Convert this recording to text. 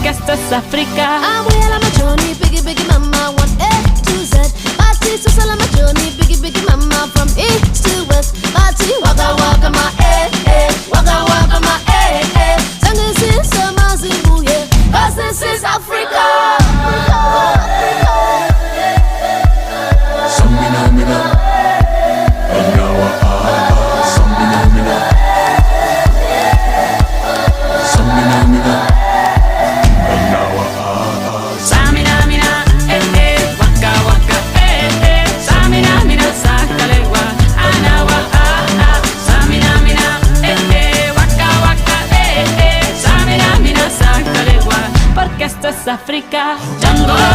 porque esto es África. Voy a la machoni, biggie, biggie mama, 1A to Z. Party to sell my journey, biggie, biggie mama, from east to west. Party, waka waka my waka waka my Sangin sin sama zimbuye, 'cause this is Africa. Samina mina, Anawa Samina mina, Samina mina, Anawa Samina mina, waka waka, Samina mina, sakalegua, anawa Samina mina, waka waka, Samina mina, sakalegua, porque esto es África. Django.